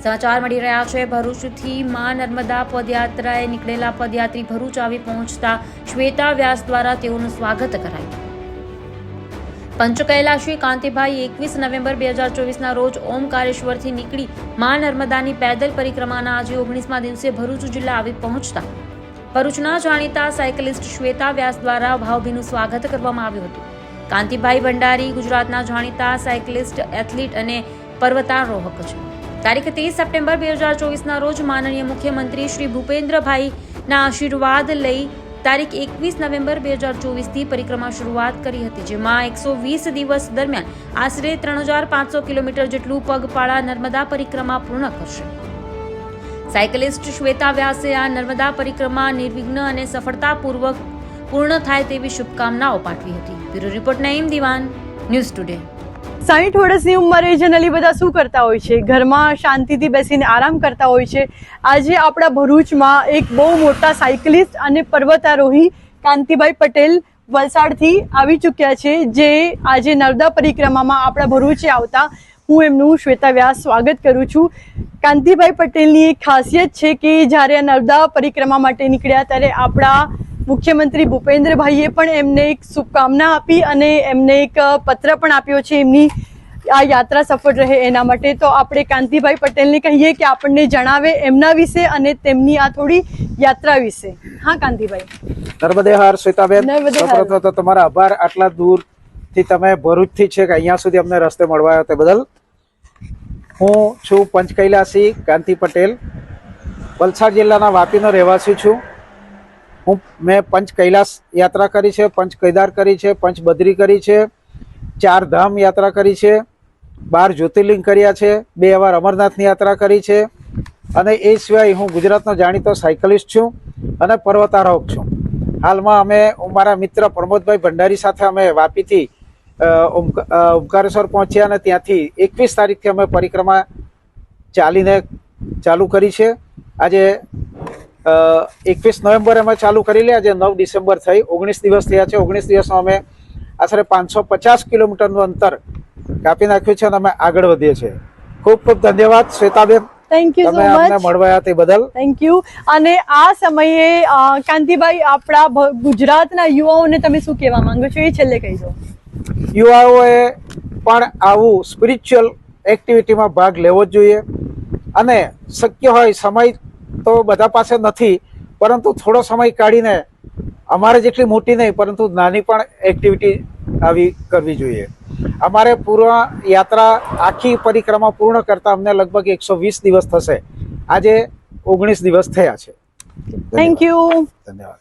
સમાચાર મળી રહ્યા છે ભરૂચથી માં નર્મદા પદયાત્રાએ નીકળેલા પદયાત્રી ભરૂચ આવી પહોંચતા શ્વેતા વ્યાસ દ્વારા તેઓનું સ્વાગત કરાયું। પંચ કૈલાશી કાંતિભાઈ 21 નવેમ્બર 2024ના રોજ ઓમકારેશ્વરથી નીકળી માં નર્મદાની પેદલ પરિક્રમાના આજે 19મા દિવસે ભરૂચ જિલ્લા આવી પહોંચતા ભરૂચના જાણીતા સાયકલિસ્ટ શ્વેતા વ્યાસ દ્વારા ભાવભીનું સ્વાગત કરવામાં આવ્યું હતું। કાંતિભાઈ ભંડારી ગુજરાતના જાણીતા સાયકલિસ્ટ, એથ્લીટ અને પર્વતારોહક છે। તારીખ 30 સપ્ટેમ્બર 2024ના રોજ માનનીય મુખ્યમંત્રી શ્રી ભૂપેન્દ્રભાઈના આશીર્વાદ લઈ તારીખ 21 નવેમ્બર 2024થી પરિક્રમા શરૂઆત કરી હતી, જેમાં 120 દિવસ દરમિયાન આશરે 3500 કિલોમીટર જેટલું પગપાળા નર્મદા પરિક્રમા પૂર્ણ કરશે। સાયકલિસ્ટ શ્વેતા વ્યાસે આ નર્મદા પરિક્રમા નિર્વિઘ્ન અને સફળતાપૂર્વક પૂર્ણ થાય તેવી શુભકામનાઓ પાઠવી હતી। બ્યુરો રિપોર્ટ નઈમ દિવાન, ન્યૂઝ ટુડે। 60 વર્ષની ઉંમરે જનરલી બધા શું કરતા હોય છે? ઘરમાં શાંતિથી બેસીને આરામ કરતા હોય છે। આજે આપણા ભરૂચમાં એક બહુ મોટા સાયકલિસ્ટ અને પર્વતારોહી કાંતિભાઈ પટેલ વલસાડથી આવી ચૂક્યા છે, જે આજે નર્મદા પરિક્રમામાં આપણા ભરૂચે આવતા હું એમનું શ્વેતા વ્યાસ સ્વાગત કરું છું। કાંતિભાઈ પટેલની એક ખાસિયત છે કે જ્યારે નર્મદા પરિક્રમા માટે નીકળ્યા ત્યારે આપણા મુખ્યમંત્રી ભૂપેન્દ્રભાઈએ પણ એમને એક શુભકામના આપી અને એમને એક પત્ર પણ આપ્યો છે એમની આ યાત્રા સફળ રહે એના માટે। તો આપણે કાંતિભાઈ પટેલને કહીએ કે આપણને જણાવે એમના વિશે અને તેમની આ થોડી યાત્રા વિશે। હા કાંતિભાઈ। નર્મદે હર શ્વેતાબેન, નર્મદે હર। સૌપ્રથમ તો તમારા આભાર, આટલા દૂરથી તમે ભરૂચથી છે કે અહીંયા સુધી અમને રસ્તે મળવા આવ્યા તે બદલ। હું છું પંચ કૈલાસી કાંતિ પટેલ, વલસાડ જિલ્લાના વાપીનો રહેવાસી છું। મેં પંચ કૈલાસ યાત્રા કરી છે, પંચ કેદાર કરી છે, પંચ બદ્રી કરી છે, 4 ધામ યાત્રા કરી છે, 12 જ્યોતિર્લિંગ કર્યા છે, 2 વાર અમરનાથની યાત્રા કરી છે અને એ સિવાય હું ગુજરાતનો જાણીતો સાયકલિસ્ટ છું અને પર્વતારોહક છું। હાલમાં અમે મારા મિત્ર પ્રમોદભાઈ ભંડારી સાથે અમે વાપીથી ઓમકારેશ્વર પહોંચ્યા અને ત્યાંથી 21 તારીખથી અમે પરિક્રમા ચાલીને ચાલુ કરી છે। આજે 21 નવેમ્બરે અમે ચાલુ કરી લે, આજે 9 ડિસેમ્બર થઈ, 19 દિવસ થયા છે। 19 દિવસમાં અમે આશરે 550 કિલોમીટરનું અંતર કાપી નાખ્યું છે અને અમે આગળ વધીએ છીએ। ખૂબ ખૂબ ધન્યવાદ શ્વેતાબેન, થેન્ક યુ સો તમે અમને મચ, મળવા આવ્યા તે બદલ થેન્ક યુ। અને આ સમયે કાંતિભાઈ આપણા ગુજરાતના યુવાઓને તમે શું કહેવા માંગો છો એ છેલ્લે કહી દો। યુવાઓએ પણ આવું સ્પિરિચ્યુઅલ એક્ટિવિટીમાં ભાગ લેવો જ જોઈએ અને શક્ય હોય, સમય તો બધા પાસે નથી, પરંતુ થોડો સમય કાઢીને અમારે જેટલી મોટી નહીં પરંતુ નાની પણ એક્ટિવિટી આવી કરવી જોઈએ। અમારે પૂર્ણ યાત્રા આખી પરિક્રમા પૂર્ણ કરતા અમને લગભગ 120 દિવસ થશે, આજે 19 દિવસ થયા છે। થેન્ક યુ, ધન્યવાદ।